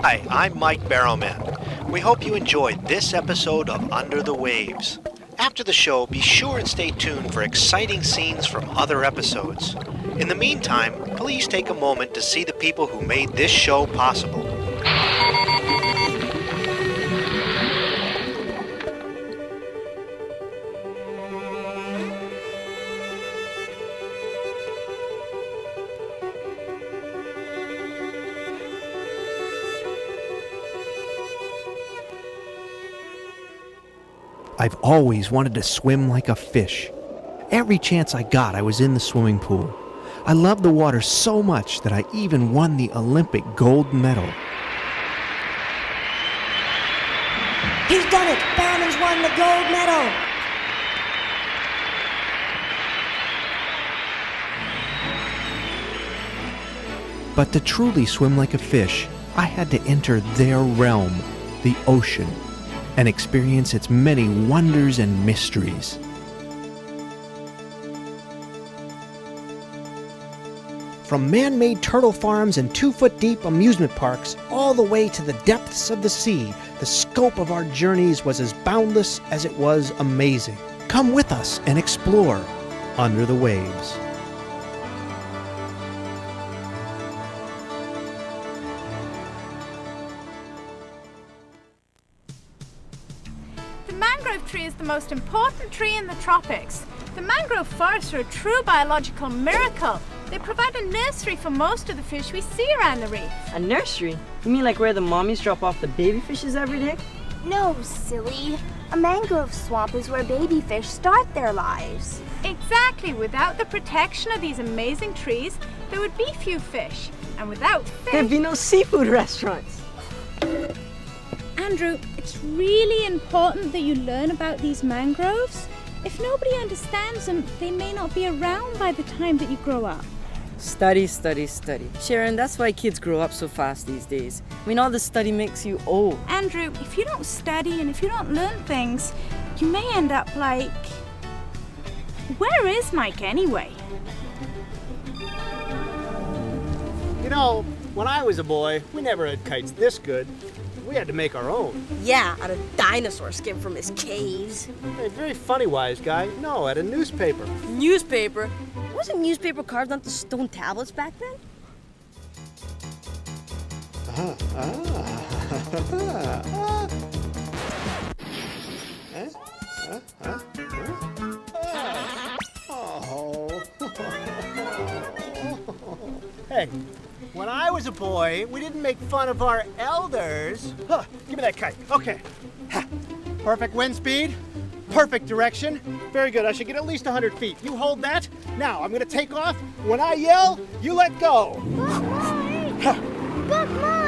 Hi, I'm Mike Barrowman. We hope you enjoyed this episode of Under the Waves. After the show, be sure and stay tuned for exciting scenes from other episodes. In the meantime, please take a moment to see the people who made this show possible. I've always wanted to swim like a fish. Every chance I got, I was in the swimming pool. I love the water so much that I even won the Olympic gold medal. He's done it! Barrowman's won the gold medal! But to truly swim like a fish, I had to enter their realm, the ocean, and experience its many wonders and mysteries. From man-made turtle farms and 2-foot-deep amusement parks, all the way to the depths of the sea, the scope of our journeys was as boundless as it was amazing. Come with us and explore Under the Waves. The mangrove tree is the most important tree in the tropics. The mangrove forests are a true biological miracle. They provide a nursery for most of the fish we see around the reef. A nursery? You mean like where the mommies drop off the baby fishes every day? No, silly. A mangrove swamp is where baby fish start their lives. Exactly. Without the protection of these amazing trees, there would be few fish. And without fish... There'd be no seafood restaurants. Andrew, it's really important that you learn about these mangroves. If nobody understands them, they may not be around by the time that you grow up. Study, study, study. Sharon, that's why kids grow up so fast these days. I mean, all the study makes you old. Andrew, if you don't study and if you don't learn things, you may end up like... Where is Mike anyway? You know, when I was a boy, we never had kites this good. We had to make our own. Yeah, out of dinosaur skin from his caves. Hey, very funny, wise guy. No, at a newspaper. Newspaper? Wasn't newspaper carved onto stone tablets back then? Hey, when I was a boy, we didn't make fun of our elders. Huh, give me that kite. Okay. Ha. Perfect wind speed. Perfect direction. Very good. I should get at least 100 feet. You hold that. Now, I'm going to take off. When I yell, you let go. But Mike! But Mike!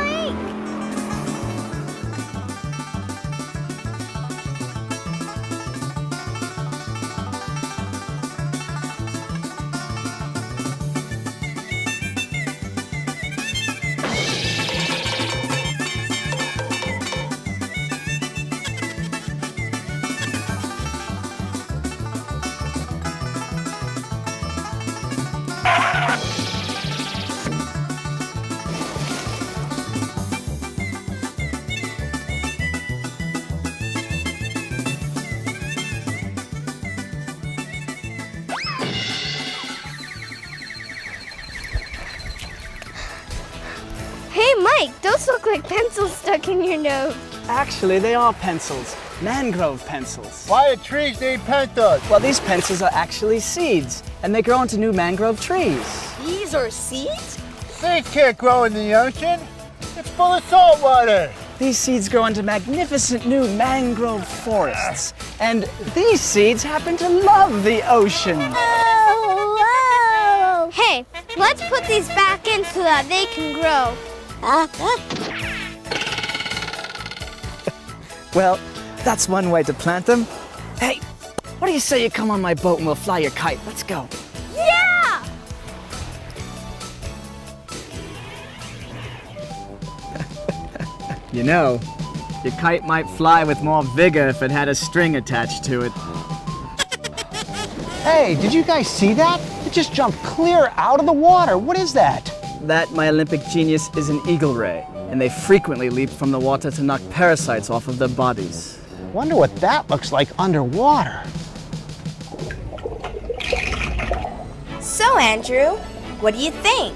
Hey, Mike, those look like pencils stuck in your nose. Actually, they are pencils. Mangrove pencils. Why do trees need pencils? Well, these pencils are actually seeds, and they grow into new mangrove trees. These are seeds? Seeds can't grow in the ocean. It's full of salt water. These seeds grow into magnificent new mangrove forests. And these seeds happen to love the ocean. Oh, whoa! Hey, let's put these back in so that they can grow. Well, that's one way to plant them. Hey, what do you say you come on my boat and we'll fly your kite? Let's go. Yeah! You know, your kite might fly with more vigor if it had a string attached to it. Hey, did you guys see that? It just jumped clear out of the water. What is that? That, my Olympic genius, is an eagle ray. and they frequently leap from the water to knock parasites off of their bodies. Wonder what that looks like underwater. So, Andrew, what do you think?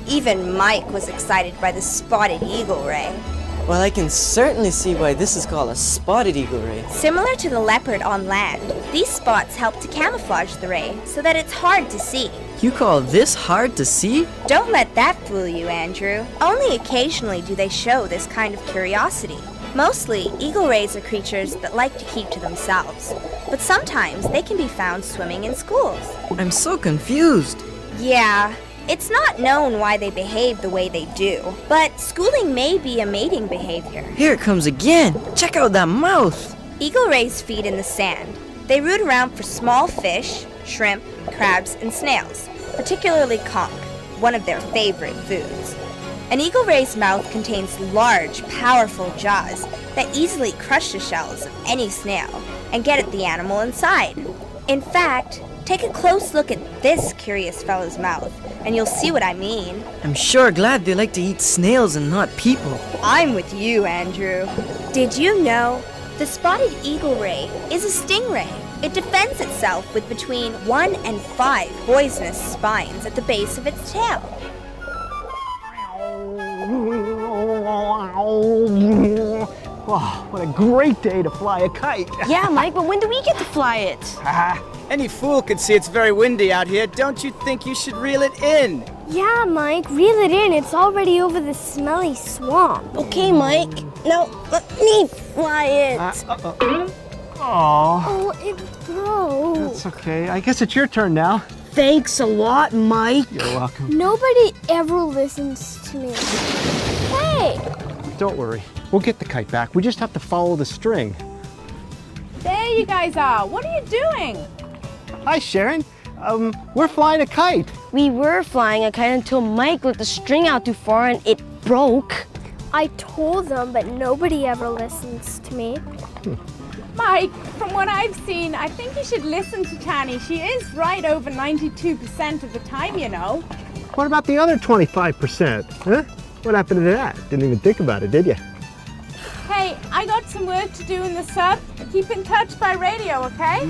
Even Mike was excited by the spotted eagle ray. Well, I can certainly see why this is called a spotted eagle ray. Similar to the leopard on land, these spots help to camouflage the ray so that it's hard to see. You call this hard to see? Don't let that fool you, Andrew. Only occasionally do they show this kind of curiosity. Mostly, eagle rays are creatures that like to keep to themselves, but sometimes they can be found swimming in schools. I'm so confused. Yeah, it's not known why they behave the way they do, but schooling may be a mating behavior. Here it comes again. Check out that mouth. Eagle rays feed in the sand. They root around for small fish, shrimp, crabs, and snails, particularly conch, one of their favorite foods. An eagle ray's mouth contains large, powerful jaws that easily crush the shells of any snail and get at the animal inside. In fact, take a close look at this curious fellow's mouth, and you'll see what I mean. I'm sure glad they like to eat snails and not people. I'm with you, Andrew. Did you know the spotted eagle ray is a stingray? It defends itself with between 1 and 5 poisonous spines at the base of its tail. Wow, what a great day to fly a kite. Yeah, Mike, but when do we get to fly it? Any fool could see it's very windy out here. Don't you think you should reel it in? Yeah, Mike, reel it in. It's already over the smelly swamp. Okay, Mike. Now, let me fly it. Oh, it broke. That's okay. I guess it's your turn now. Thanks a lot, Mike. You're welcome. Nobody ever listens to me. Hey! Don't worry. We'll get the kite back. We just have to follow the string. There you guys are. What are you doing? Hi, Sharon. We're flying a kite. We were flying a kite until Mike let the string out too far and it broke. I told them, but nobody ever listens to me. Mike, from what I've seen, I think you should listen to Tanny. She is right over 92% of the time, you know. What about the other 25%? Huh? What happened to that? Didn't even think about it, did you? Hey, I got some work to do in the sub. Keep in touch by radio, okay?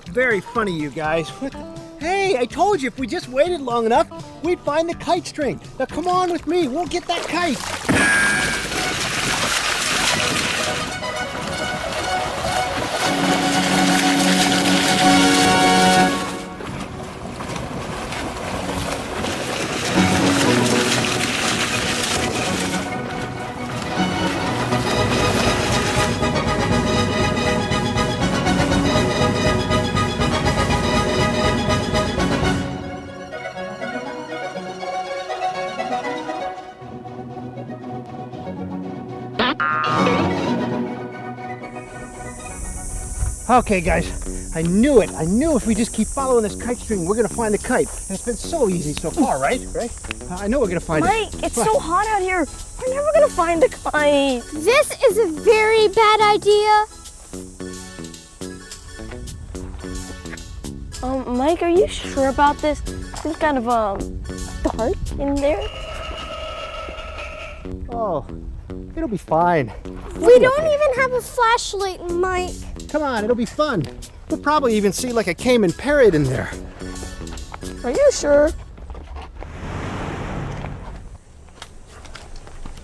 Very funny, you guys. Hey, I told you if we just waited long enough, we'd find the kite string. Now come on with me. We'll get that kite. Okay, guys, I knew it. I knew if we just keep following this kite string, we're gonna find the kite. And it's been so easy so far, right? I know we're gonna find it. Mike, it's so hot out here. We're never gonna find the kite. This is a very bad idea. Mike, are you sure about this? It's kind of dark in there. Oh, it'll be fine. We don't even have a flashlight, Mike. Come on, it'll be fun. We'll probably even see like a Cayman parrot in there. Are you sure?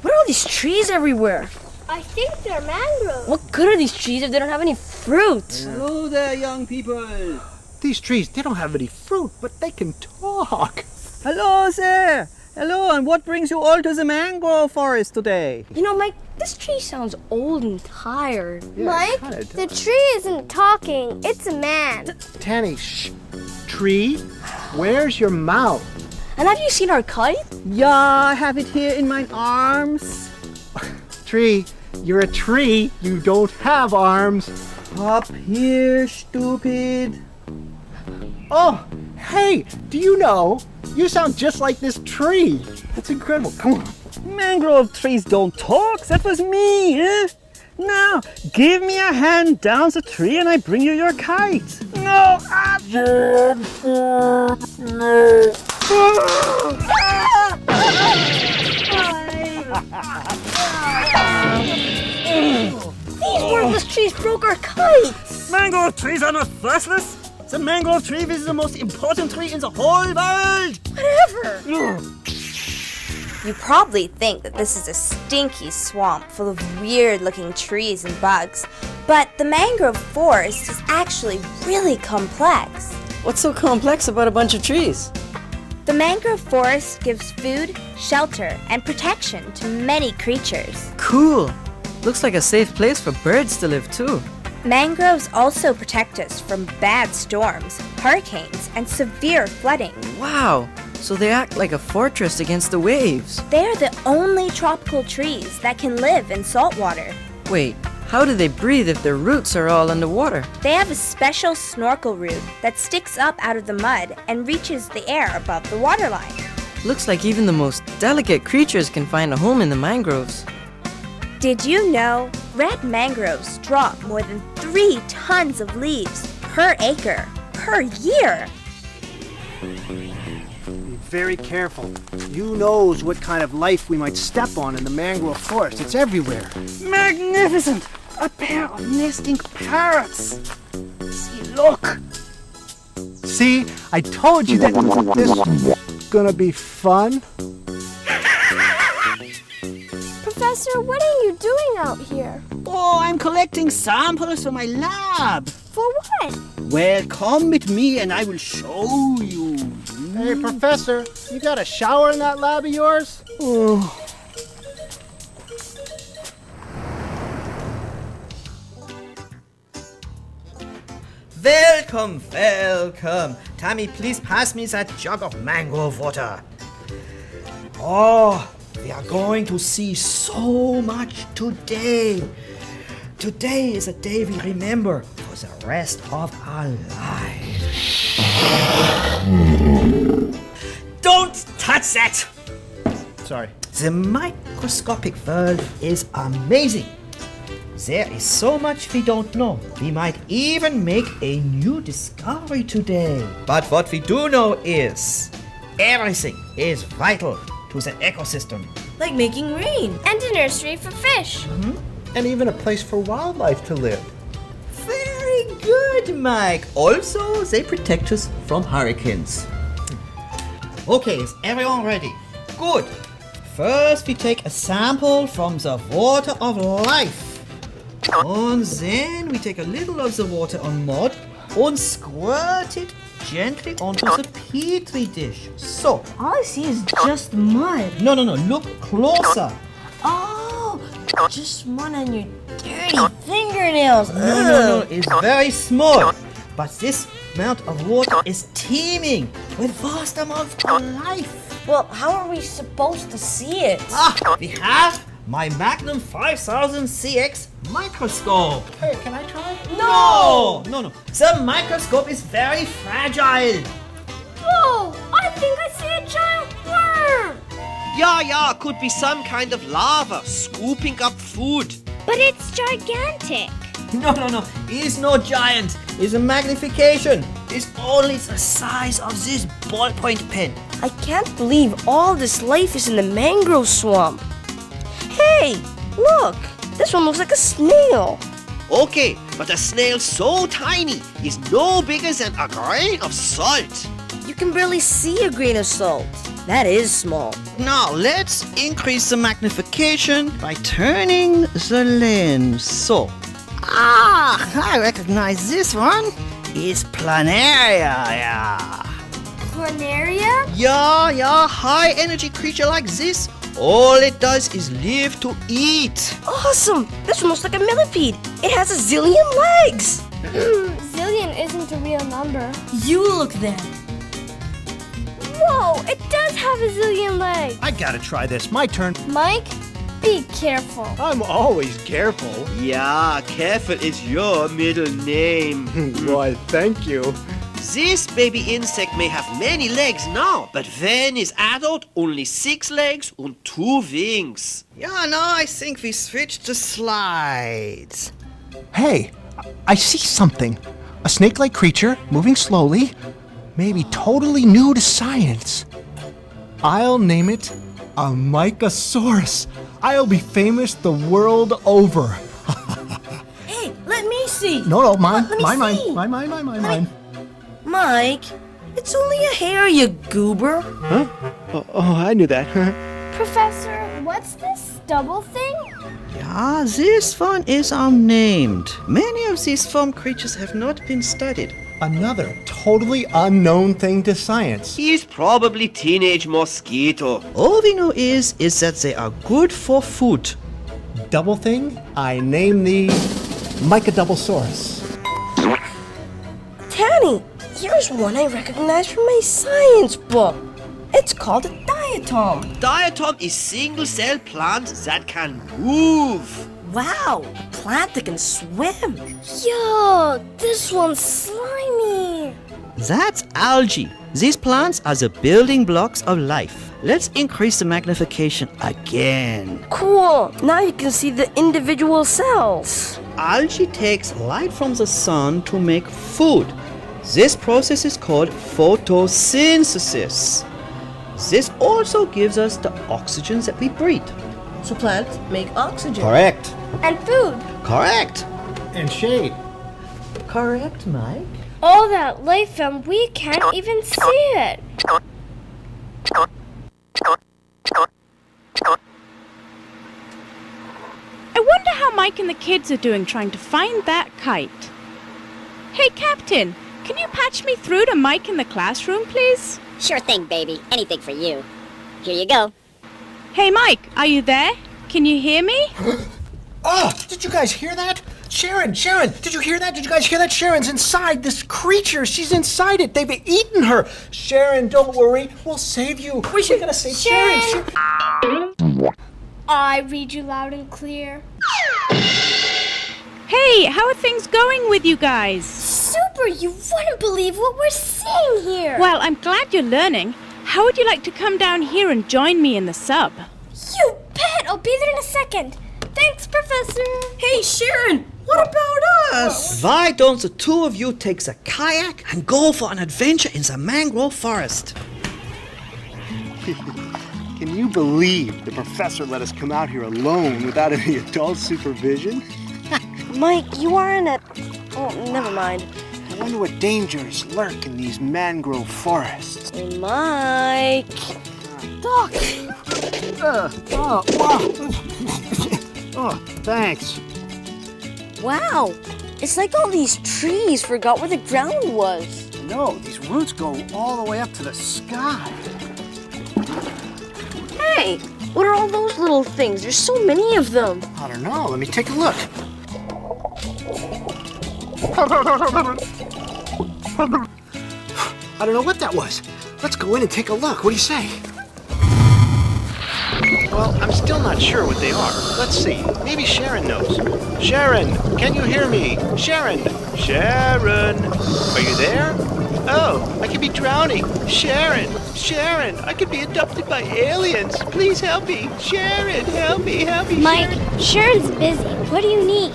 What are all these trees everywhere? I think they're mangroves. What good are these trees if they don't have any fruit? Hello there, young people. These trees, they don't have any fruit, but they can talk. Hello there. Hello, and what brings you all to the mangrove forest today? You know, Mike, this tree sounds old and tired. Yeah, Mike, kinda the does. tree isn't talking. It's a man. Tanny, shh. Tree, where's your mouth? And have you seen our kite? Yeah, I have it here in my arms. Tree, you're a tree. You don't have arms. Up here, stupid. Oh, hey, do you know? You sound just like this tree. That's incredible. Come on. Mangrove trees don't talk. That was me, eh? Now, give me a hand down the tree and I bring you your kite. No! These worthless trees broke our kites! Mangrove trees are not worthless. The mangrove tree is the most important tree in the whole world. Whatever! You probably think that this is a stinky swamp full of weird-looking trees and bugs, but the mangrove forest is actually really complex. What's so complex about a bunch of trees? The mangrove forest gives food, shelter, and protection to many creatures. Cool. Looks like a safe place for birds to live too. Mangroves also protect us from bad storms, hurricanes, and severe flooding. Wow. So they act like a fortress against the waves. They are the only tropical trees that can live in salt water. Wait, how do they breathe if their roots are all underwater? They have a special snorkel root that sticks up out of the mud and reaches the air above the waterline. Looks like even the most delicate creatures can find a home in the mangroves. Did you know red mangroves drop more than 3 tons of leaves per acre per year? Be very careful. Who knows what kind of life we might step on in the mangrove forest? It's everywhere. Magnificent! A pair of nesting parrots. See, look. See, I told you that this was gonna be fun. Professor, what are you doing out here? Oh, I'm collecting samples for my lab. For what? Well, come with me and I will show you. Hey, Professor, you got a shower in that lab of yours? Oh. Welcome, welcome. Tammy, please pass me that jug of mangrove water. Oh, we are going to see so much today. Today is a day we remember for the rest of our lives. Don't touch that! Sorry. The microscopic world is amazing. There is so much we don't know. We might even make a new discovery today. But what we do know is everything is vital to the ecosystem. Like making rain. And a nursery for fish. And even a place for wildlife to live. Very good, Mike. Also, they protect us from hurricanes. Okay, is everyone ready? Good. First, we take a sample from the water of life. And then we take a little of the water on mud and squirt it gently onto the petri dish. So, All I see is just mud. no, look closer. Oh, just mud on your dirty fingernails. No, it's very small. But this amount of water is teeming with vast amounts of life. Well, how are we supposed to see it? We have my Magnum 5000 CX microscope. Hey, can I try? No. The microscope is very fragile. Whoa! I think I see a giant worm! Yeah, could be some kind of larva scooping up food. But it's gigantic. No, it's no giant. It's a magnification. It's only the size of this ballpoint pen. I can't believe all this life is in the mangrove swamp. Hey, look! This one looks like a snail. Okay, but a snail so tiny is no bigger than a grain of salt. You can barely see a grain of salt. That is small. Now let's increase the magnification by turning the lens. So, I recognize this one. It's planaria. Planaria? Yeah, high energy creature like this. All it does is live to eat. Awesome! This one looks like a millipede. It has a zillion legs. Zillion isn't a real number. You look then. Whoa! It does have a zillion legs. I gotta try this. My turn. Mike, be careful. I'm always careful. Yeah, careful is your middle name. Why, thank you. This baby insect may have many legs now, but when it's adult, only 6 legs and 2 wings. Yeah, no, I think we switched to slides. Hey, I see something. A snake-like creature moving slowly, maybe totally new to science. I'll name it a Mycosaurus. I'll be famous the world over. Hey, let me see. No, mine. Let me Mine. see. Mike, it's only a hair, you goober. Huh? Oh, I knew that. Professor, what's this double thing? Yeah, this one is unnamed. Many of these foam creatures have not been studied. Another totally unknown thing to science. He's probably teenage mosquito. All we know is that they are good for food. Double thing? I name the Mycodouble-saurus. Tanny, here's one I recognize from my science book. It's called a diatom. Diatom is single-cell plant that can move. Wow, a plant that can swim. Yo, this one's slimy. That's algae. These plants are the building blocks of life. Let's increase the magnification again. Cool, now you can see the individual cells. Algae takes light from the sun to make food. This process is called photosynthesis. This also gives us the oxygen that we breathe. So plants make oxygen. Correct. And food. Correct. And shade. Correct, Mike. All that life and we can't even see it. I wonder how Mike and the kids are doing trying to find that kite. Hey, Captain, can you patch me through to Mike in the classroom, please? Sure thing, baby. Anything for you. Here you go. Hey, Mike, are you there? Can you hear me? Oh, did you guys hear that? Sharon, did you hear that? Did you guys hear that? Sharon's inside this creature. She's inside it. They've eaten her. Sharon, don't worry. We'll save you. We're gonna save Sharon. I read you loud and clear. Hey, how are things going with you guys? Super, you wouldn't believe what we're seeing here. Well, I'm glad you're learning. How would you like to come down here and join me in the sub? You bet. I'll be there in a second. Thanks, Professor. Hey, Sharon, what about us? Why don't the two of you take the kayak and go for an adventure in the mangrove forest? Can you believe the professor let us come out here alone without any adult supervision? Mike, you are in a... Oh, never mind. I wonder what dangers lurk in these mangrove forests. Hey, Mike. Doc! Oh, thanks. Wow, it's like all these trees forgot where the ground was. No, these roots go all the way up to the sky. Hey, what are all those little things? There's so many of them. I don't know. Let me take a look. I don't know what that was. Let's go in and take a look. What do you say? Well, I'm still not sure what they are. Let's see. Maybe Sharon knows. Sharon, can you hear me? Sharon! Sharon! Are you there? Oh, I could be drowning. Sharon! Sharon! I could be abducted by aliens. Please help me. Sharon, help me, Mike, Sharon's busy. What do you need?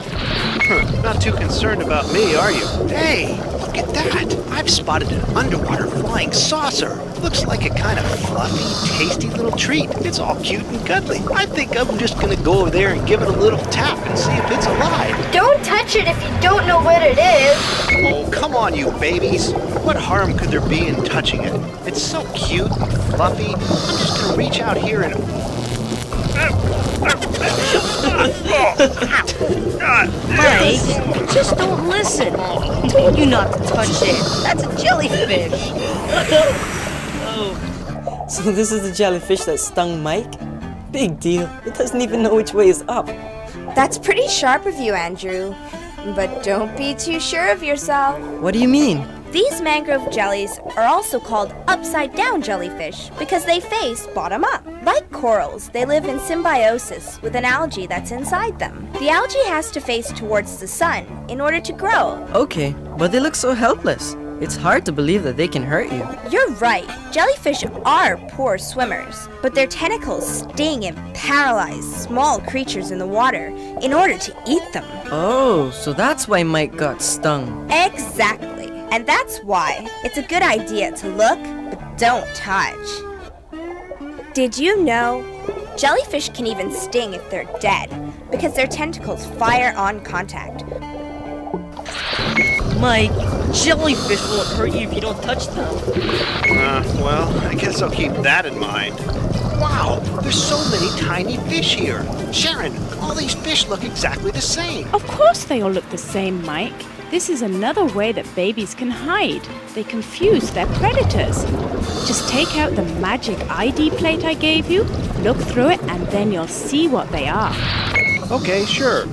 Not too concerned about me, are you? Hey, look at that. I've spotted an underwater flying saucer. Looks like a kind of fluffy, tasty little treat. It's all cute and cuddly. I think I'm just gonna go over there and give it a little tap and see if it's alive. Don't touch it if you don't know what it is. Oh, come on, you babies. What harm could there be in touching it? It's so cute and fluffy. I'm just gonna reach out here and... Mike, just don't listen. I told you not to touch it. That's a jellyfish. So this is the jellyfish that stung Mike? Big deal. It doesn't even know which way is up. That's pretty sharp of you, Andrew. But don't be too sure of yourself. What do you mean? These mangrove jellies are also called upside-down jellyfish because they face bottom up. Like corals, they live in symbiosis with an algae that's inside them. The algae has to face towards the sun in order to grow. Okay, but they look so helpless. It's hard to believe that they can hurt you. You're right. Jellyfish are poor swimmers, but their tentacles sting and paralyze small creatures in the water in order to eat them. Oh, so that's why Mike got stung. Exactly. And that's why it's a good idea to look, but don't touch. Did you know? Jellyfish can even sting if they're dead, because their tentacles fire on contact. Mike, jellyfish won't hurt you if you don't touch them. Well, I guess I'll keep that in mind. Wow, there's so many tiny fish here. Sharon, all these fish look exactly the same. Of course they all look the same, Mike. This is another way that babies can hide. They confuse their predators. Just take out the magic ID plate I gave you, look through it, and then you'll see what they are. Okay, sure.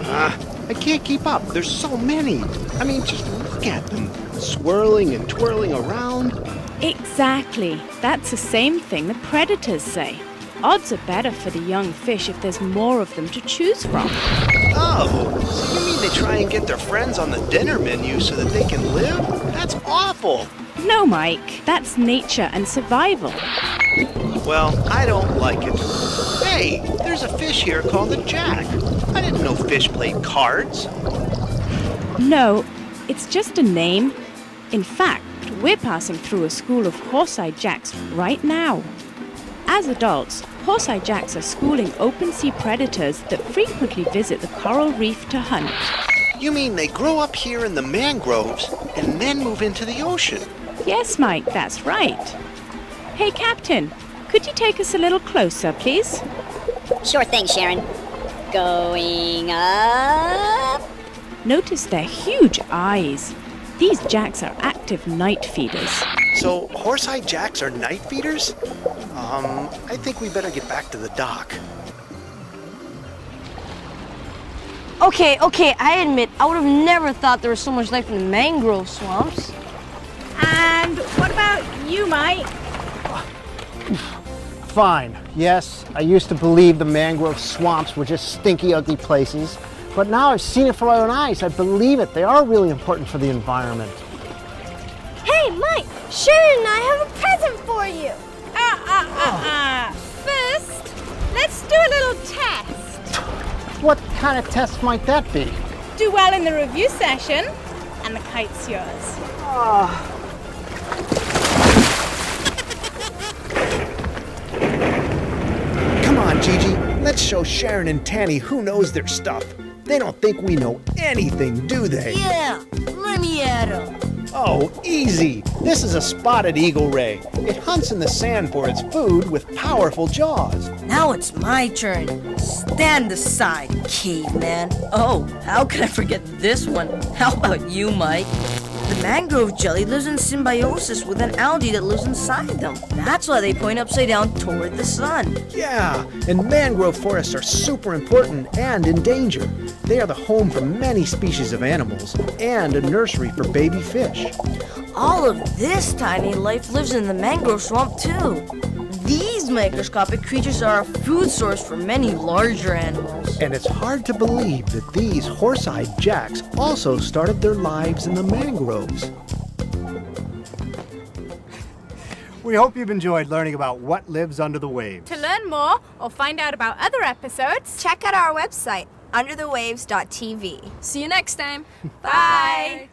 I can't keep up. There's so many. I mean, just look at them, swirling and twirling around. Exactly. That's the same thing the predators say. Odds are better for the young fish if there's more of them to choose from. Oh, so you mean they try and get their friends on the dinner menu so that they can live? That's awful. No, Mike. That's nature and survival. Well, I don't like it. Hey, there's a fish here called a jack. I didn't know fish played cards. No, it's just a name. In fact, we're passing through a school of horse-eyed jacks right now. As adults, horse-eyed jacks are schooling open-sea predators that frequently visit the coral reef to hunt. You mean they grow up here in the mangroves and then move into the ocean? Yes, Mike, that's right. Hey, Captain, could you take us a little closer, please? Sure thing, Sharon. Going up. Notice their huge eyes. These jacks are active night feeders. So, horse-eyed jacks are night feeders? I think we better get back to the dock. Okay, I admit, I would have never thought there was so much life in the mangrove swamps. And what about you, Mike? Fine. Yes, I used to believe the mangrove swamps were just stinky, ugly places. But now I've seen it for my own eyes. I believe it. They are really important for the environment. Hey, Mike, Sharon and I have a present for you. First, let's do a little test. What kind of test might that be? Do well in the review session, and the kite's yours. Come on, Gigi. Let's show Sharon and Tanny who knows their stuff. They don't think we know anything, do they? Yeah, let me at 'em. Oh, easy. This is a spotted eagle ray. It hunts in the sand for its food with powerful jaws. Now it's my turn. Stand aside, caveman. Oh, how could I forget this one? How about you, Mike? The mangrove jelly lives in symbiosis with an algae that lives inside them. That's why they point upside down toward the sun. Yeah, and mangrove forests are super important and in danger. They are the home for many species of animals and a nursery for baby fish. All of this tiny life lives in the mangrove swamp too. These microscopic creatures are a food source for many larger animals. And it's hard to believe that these horse-eyed jacks also started their lives in the mangroves. We hope you've enjoyed learning about what lives under the waves. To learn more or find out about other episodes, Check out our website, underthewaves.tv. See you next time. bye.